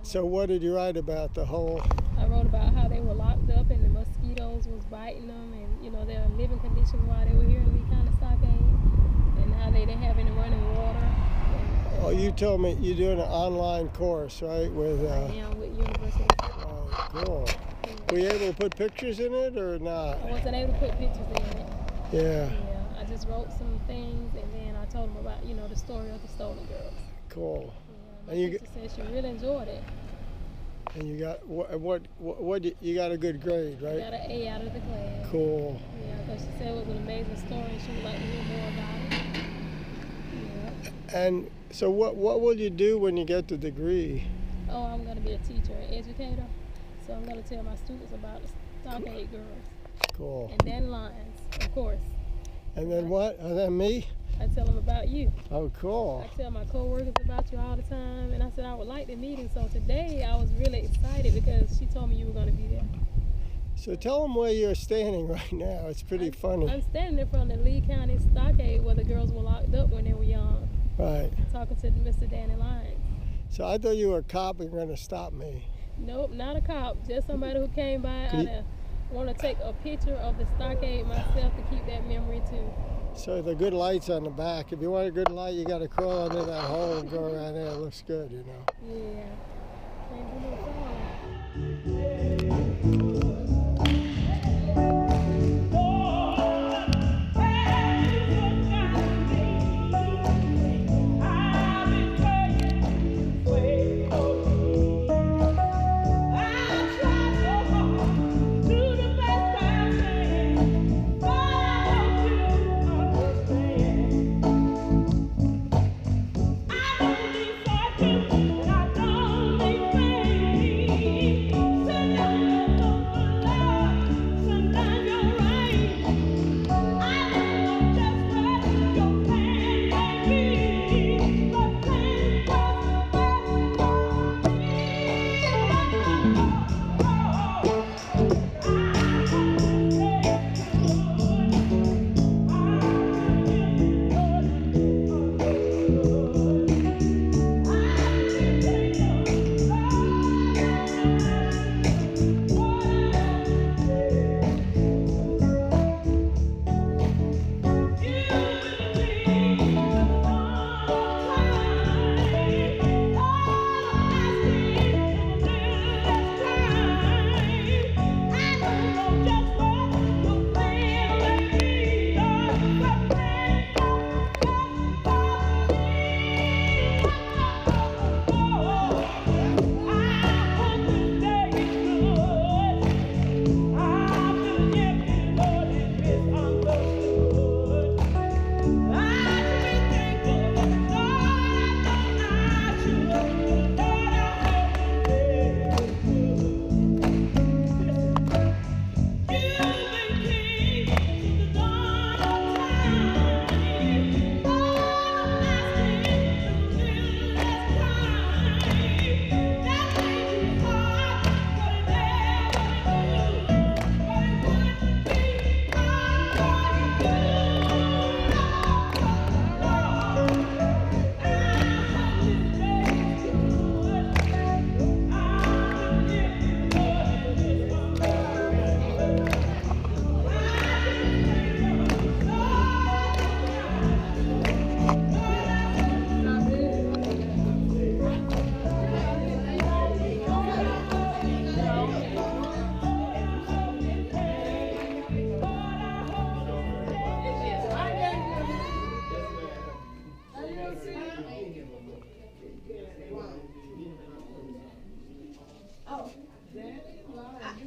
So what did you write about the whole? I wrote about how they were locked up and the mosquitoes was biting them, and you know their living conditions while they were here in Lee County Stockade, and how they didn't have any running water. Oh, you told me you're doing an online course, right? With I am with university. Oh, cool. Yeah. Were you able to put pictures in it or not? I wasn't able to put pictures in it. Yeah. Yeah, I just wrote some things, and then I told them about the story of the stolen girls. Cool. Yeah, my sister said she really enjoyed it. And you got what you got a good grade, right? I got an A out of the class. Cool. Yeah, because she said it was an amazing story and she would like to hear more about it. Yeah. And so what will you do when you get the degree? Oh, I'm going to be a teacher, an educator. So I'm going to tell my students about the Stockade girls. Cool. And then lions, of course. And then what? And then me? I tell them about you. Oh, cool. I tell my coworkers about you all the time, and I said I would like to meet him. So today I was really excited because she told me you were going to be there. So tell them where you're standing right now. It's pretty funny. I'm standing in front of the Lee County Stockade where the girls were locked up when they were young. Right. Talking to Mr. Danny Lyons. So I thought you were a cop and going to stop me. Nope, not a cop. Just somebody who came by. I want to take a picture of the stockade myself to keep that memory too. So the good light's on the back. If you want a good light, you got to crawl under that hole and go around there. It looks good, you know. Yeah. Can't do no wrong.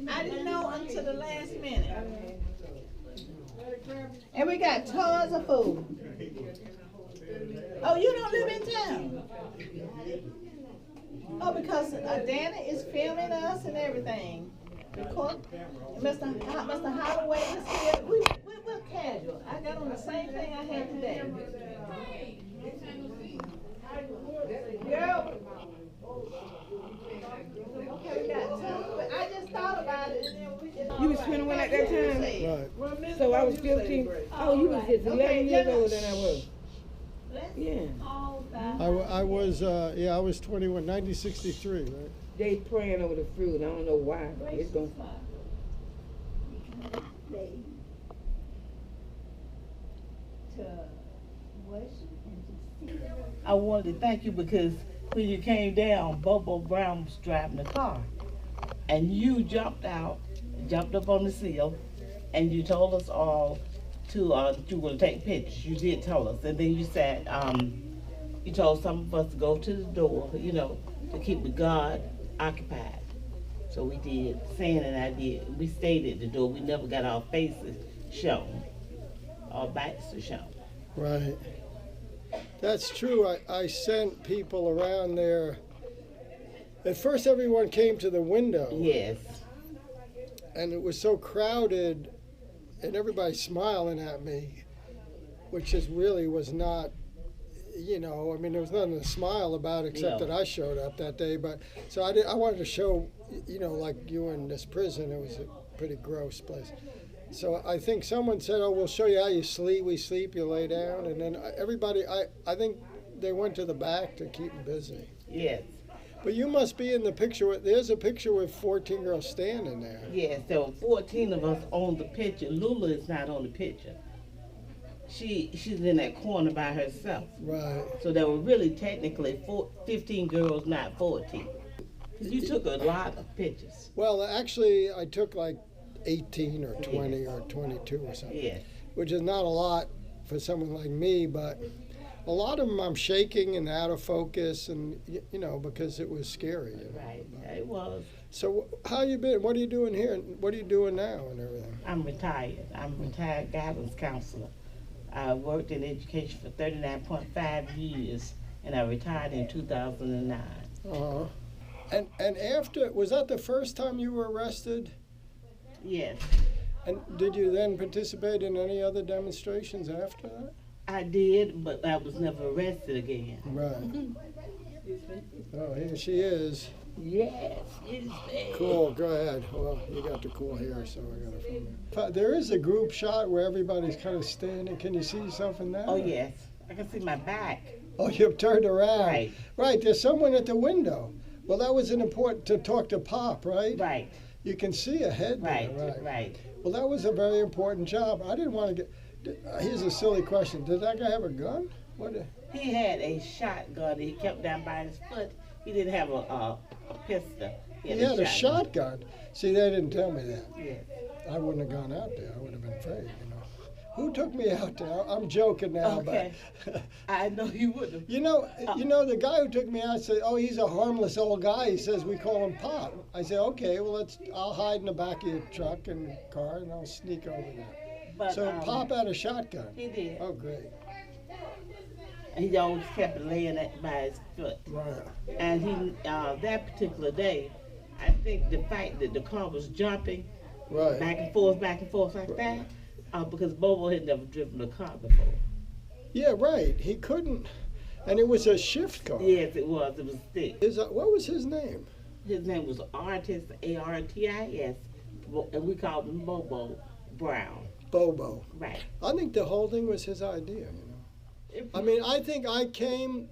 I didn't know until the last minute. And we got tons of food. Oh, you don't live in town? Oh, because Dana is filming us and everything. Mr. Holloway is here. We're casual. I got on the same thing I had today. Girl. Okay, we got two. I just thought about it. And then we just You was 21 at that time? Right. So I was 15. Oh, you was just 11 years older than I was. Yeah. I was 21, 1963, right? They praying over the fruit. I don't know why. It's gonna. I wanted to thank you because when you came down, Bobo Brown was driving the car. And you jumped out, jumped up on the sill, and you told us all to that you were going to take pictures. You did tell us. And then you said, you told some of us to go to the door, you know, to keep the guard occupied. So we did. Sam and I did. We stayed at the door. We never got our faces shown. Our backs were shown. Right. That's true. I sent people around there. At first, everyone came to the window. Yes. And it was so crowded, and everybody smiling at me, which is really was not, you know, I mean, there was nothing to smile about except No. that I showed up that day. But so I wanted to show, you know, like you in this prison, it was a pretty gross place. So I think someone said, oh, we'll show you how you sleep. We sleep, you lay down. And then everybody, I think they went to the back to keep them busy. Yes. But you must be in the picture. There's a picture with 14 girls standing there. Yes, there were 14 of us on the picture. Lula is not on the picture. She's in that corner by herself. Right. So there were really technically 15 girls, not 14. You took a lot of pictures. Well, actually, I took like 18 or 20 or 22 or something. Yes. Which is not a lot for someone like me, but a lot of them I'm shaking and out of focus, and you know, because it was scary. You know? Right, it was. So how you been? What are you doing here? What are you doing now and everything? I'm retired. I'm a retired guidance counselor. I worked in education for 39.5 years, and I retired in 2009. Uh-huh. And after, was that the first time you were arrested? Yes. And did you then participate in any other demonstrations after that? I did, but I was never arrested again. Right. Oh, here she is. Yes, it's there. Cool, go ahead. Well, you got the cool hair, so I got to film it. There is a group shot where everybody's kind of standing. Can you see yourself in that? Oh, yes. I can see my back. Oh, you've turned around. Right. Right, there's someone at the window. Well, that was an important, to talk to Pop, right? Right. You can see a head Right, there, right? right. Well, that was a very important job. I didn't want to get, here's a silly question. Did that guy have a gun? What? He had a shotgun that he kept down by his foot. He didn't have a pistol. He had a shotgun. See, they didn't tell me that. Yes. I wouldn't have gone out there. I would have been afraid, you know. Who took me out there? I'm joking now, Okay. but I know you wouldn't. you know, the guy who took me out said, "Oh, he's a harmless old guy." He says we call him Pop. I said, "Okay, well, I'll hide in the back of your truck and car, and I'll sneak over there." But, So Pop had a shotgun. He did. Oh, great. He always kept it laying by his foot. Right. And he, that particular day, I think the fact that the car was jumping Right. back and forth like that, because Bobo had never driven a car before. Yeah, right. He couldn't, and it was a shift car. Yes, it was. It was thick. What was his name? His name was Artis, Artis, and we called him Bobo Brown. Bobo. Right. I think the whole thing was his idea, you know. I mean, I think I came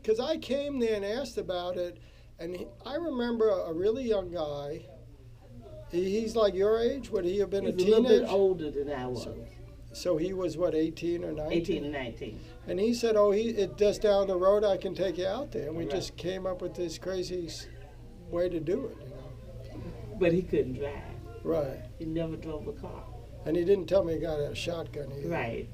there and asked about it, and I remember a really young guy. He's like your age. Would he have been He's a a little teenager? bit older than I was. So he was what, 18 or 19? 18 and 19. And he said, "Oh, it just down the road. I can take you out there." And we Right. just came up with this crazy way to do it, you know. But he couldn't drive. Right. He never drove a car. And he didn't tell me he got a shotgun either. Right.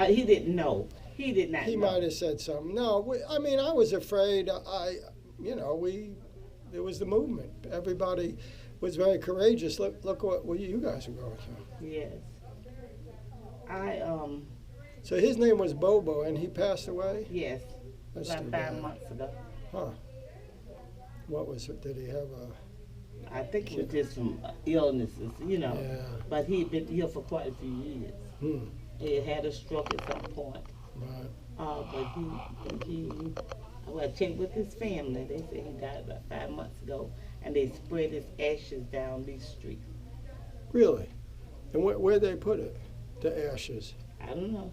He didn't know. He did not He know. might have said something. No, I mean, I was afraid. There was the movement. Everybody was very courageous. Look what you guys were going through. Yes. So his name was Bobo, and he passed away? Yes. That's About too 5 bad. months ago. Huh. What was it? Did he have I think it was just some illnesses, you know. Yeah. But he'd been ill for quite a few years. Hmm. He had a stroke at some point. Right. But I checked with his family. They said he died about 5 months ago, and they spread his ashes down Lee Street. Really? And where they put it? The ashes? I don't know.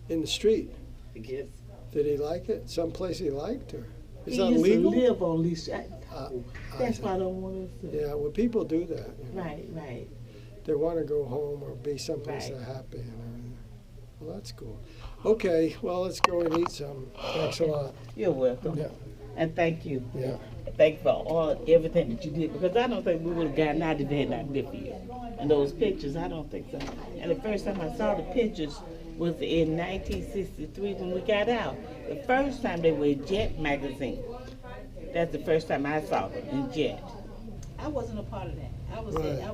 In the street? I guess. Did he like it? Someplace he liked, or? Is He that used legal? to live on Leesburg. I That's see. why I don't want us to. Yeah, well, people do that. You know. Right, right. They want to go home or be someplace Right. they're happy and everything. Well, that's cool. Okay, well, let's go and eat some. Thanks a lot. You're welcome. Yeah. And thank you. Yeah. Thank you for everything that you did, because I don't think we would have gotten out if it had not been for you. And those pictures, I don't think so. And the first time I saw the pictures was in 1963 when we got out. The first time they were in Jet magazine. That's the first time I saw them in Jet. I wasn't a part of that. I was Right. I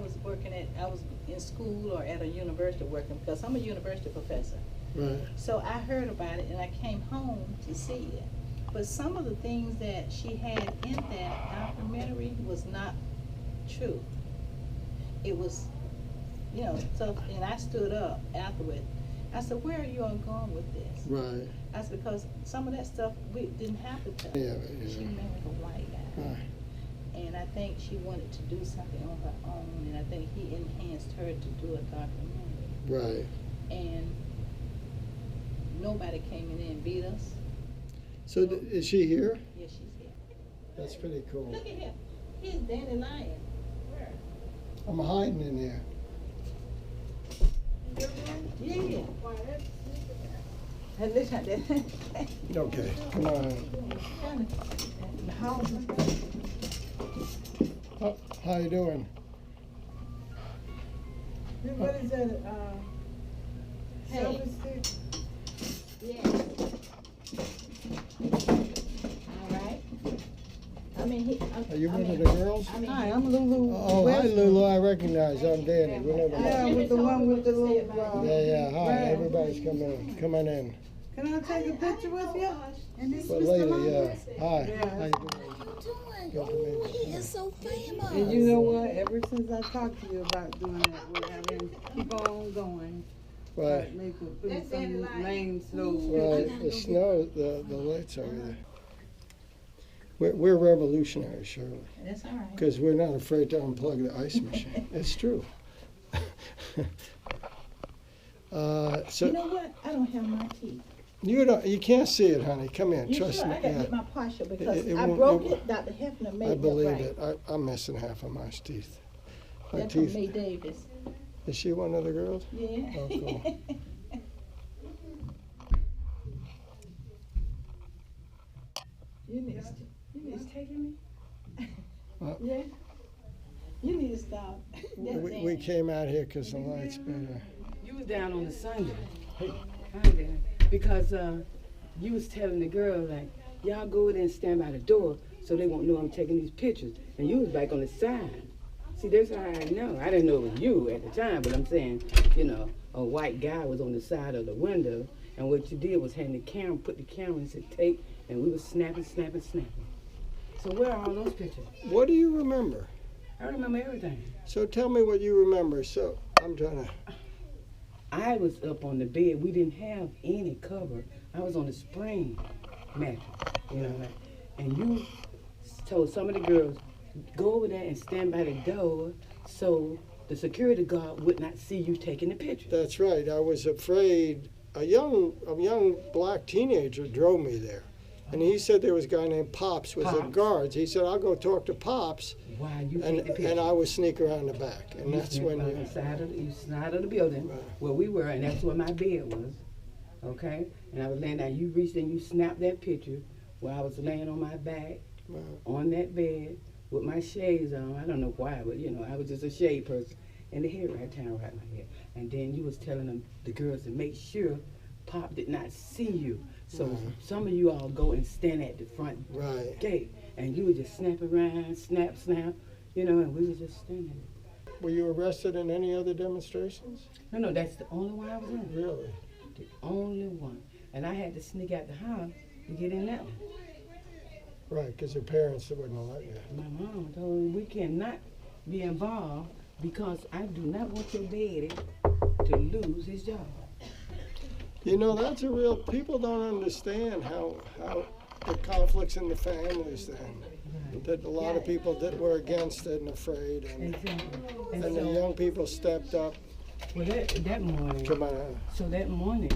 was in school or at a university working, because I'm a university professor. Right. So I heard about it and I came home to see it. But some of the things that she had in that documentary was not true. It was, so, and I stood up afterward. I said, where are you all going with this? Right. I said, because some of that stuff didn't happen to her. Yeah, She yeah. married a white guy. Right. And I think she wanted to do something on her own, and I think he enhanced her to do a documentary. Right. And nobody came in there and beat us. So is she here? Yeah, she's here. That's pretty cool. Look at him. He's dandelion. Where? I'm hiding in there. Yeah. And this, Okay, come on. Oh, how you doing? What is that, Hey. self-esteem? yeah. All right. Are you one of the girls? Hi, I'm Lulu. Oh, hi West. Lulu, I recognize you. I'm Danny. We never Yeah, met. with the one with the little, Yeah, hi, Right. everybody's coming in. Coming in. Can I take a picture with you? And this Well, Mr. later, Long? yeah. Hi, Yeah. how you doing? Good to meet you. He is so famous. And you know what, ever since I talked to you about doing that, we'll have him keep on going. Right, Put some lame, slow right, pictures. the snow, the lights over there. We're revolutionary, Shirley, That's all right. because we're not afraid to unplug the ice machine. It's true. You So, know what? I don't have my teeth. you can't see it, honey. Come here, You trust sure? me. I gotta Yeah. get my partial because It I won't- broke it it. Dr. Hefner made I it believe right. it. I'm missing half of my teeth. My That's from teeth. May Davis. Is she one of the girls? Yeah. Oh, cool. You need to taking me? What? Yeah. You need to stop. We came out here because the light's better. You was down on the Sunday. Hey, hi there. Because you was telling the girl, like, y'all go there and stand by the door so they won't know I'm taking these pictures. And you was back on the side. See, that's how I know. I didn't know it was you at the time, but I'm saying, a white guy was on the side of the window, and what you did was hand the camera, put the camera and said, take, and we was snapping. So where are all those pictures? What do you remember? I remember everything. So tell me what you remember. So I'm trying to. I was up on the bed. We didn't have any cover. I was on the spring mattress, like, and you told some of the girls, go over there and stand by the door so the security guard would not see you taking the picture. That's right. I was afraid. A young black teenager drove me there, and he said there was a guy named Pops with the Pops. guards. He said, I'll go talk to Pops, Why you and take the picture? and I would sneak around the back, and You that's sat when by you. the side of the building Right. where we were, and that's where my bed was. Okay, and I was laying down. You reached and you snapped that picture where I was laying on my back Wow. on that bed with my shades on. I don't know why, but I was just a shade person. And the hair right down right my head. And then you was telling them, the girls, to make sure Pop did not see you. So Right. some of you all go and stand at the front Right. gate, and you would just snap around, snap, and we was just standing there. Were you arrested in any other demonstrations? No, that's the only one I was in. Really? The only one. And I had to sneak out the house to get in that one. Right, because your parents wouldn't let you. My mom told me we cannot be involved because I do not want your daddy to lose his job. That's a real. People don't understand how the conflicts in the families then. That a lot of people that were against it and afraid, and Exactly. the so, young people stepped up. well, that morning, Come on. so that morning,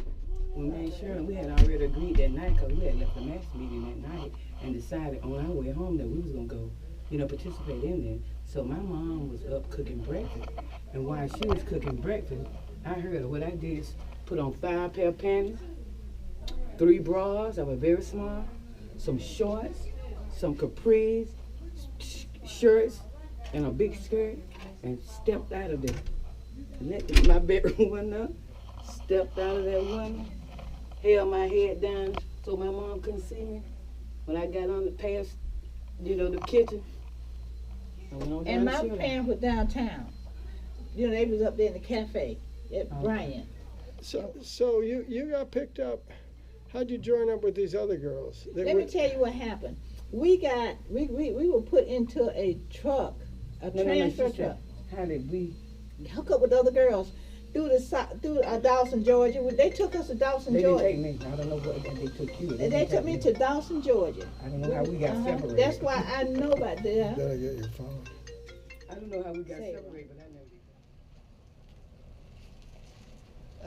when me and Shirley, we had already agreed that night because we had left the mass meeting that night, and decided on our way home that we was gonna go, participate in there. So my mom was up cooking breakfast, and while she was cooking breakfast, I heard her. What I did is put on 5 pair of panties, 3 bras that were very small, some shorts, some capris, shirts, and a big skirt, and stepped out of there. Let my bedroom window, stepped out of that window, held my head down so my mom couldn't see me. When I got on the past, the kitchen, I went on down And the my chiller. parents were downtown. They was up there in the cafe at Bryant. So you got picked up. How'd you join up with these other girls? Let me tell you what happened. We were put into a truck, a transfer truck. How did we? Hook up with other girls through Dawson, Georgia. They took us to Dawson, They Georgia. didn't take me. I don't know what they took you. They took me to Dawson, Georgia. I don't know how we got separated. That's why I know about that. Did I get your phone? I don't know how we got Say it. separated, but I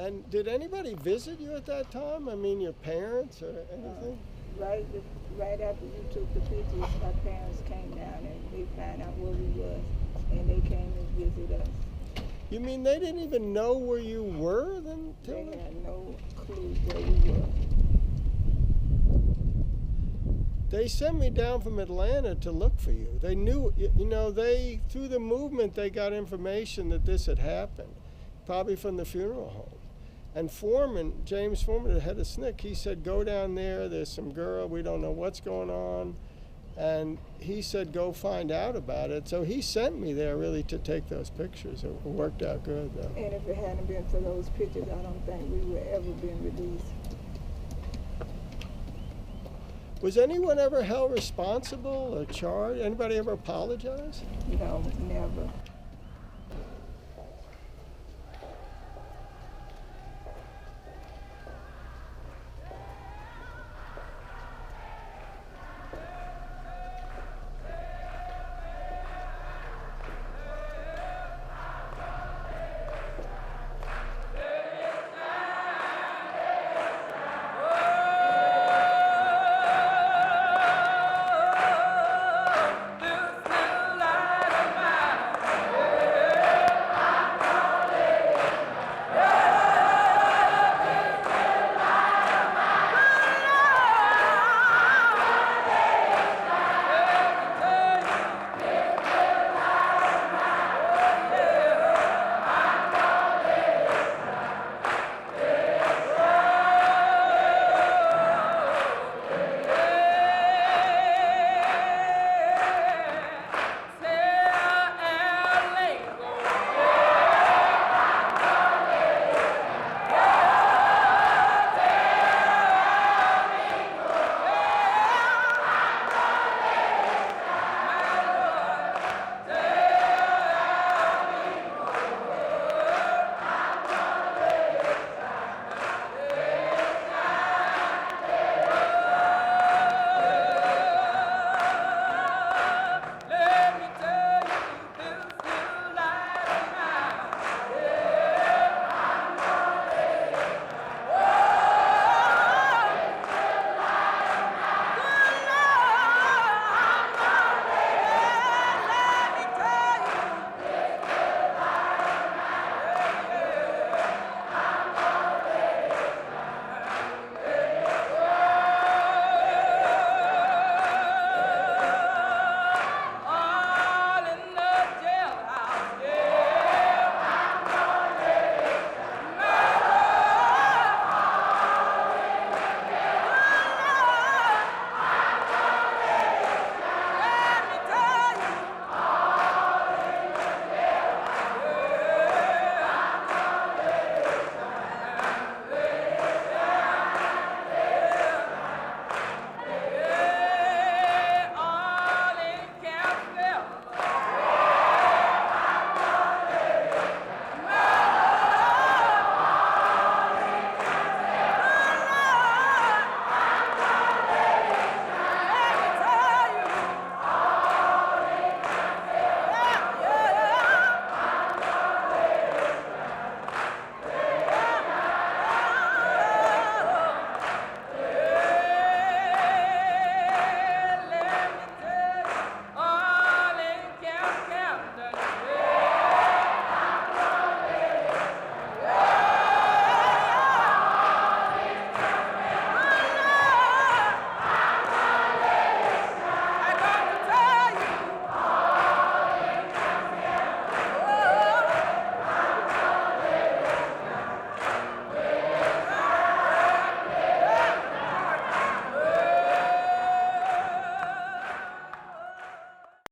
know. And did anybody visit you at that time? I mean, your parents or anything? Right after you took the pictures, my parents came down and they found out where we was, and they came and visited us. You mean they didn't even know where you were then? They had no clue where we were. They sent me down from Atlanta to look for you. They knew, through the movement, they got information that this had happened, probably from the funeral home. And James Foreman, the head of SNCC, he said, go down there, there's some girl, we don't know what's going on. And he said, go find out about it. So he sent me there really to take those pictures. It worked out good, though. And if it hadn't been for those pictures, I don't think we would ever been released. Was anyone ever held responsible or charged? Anybody ever apologize? No, never.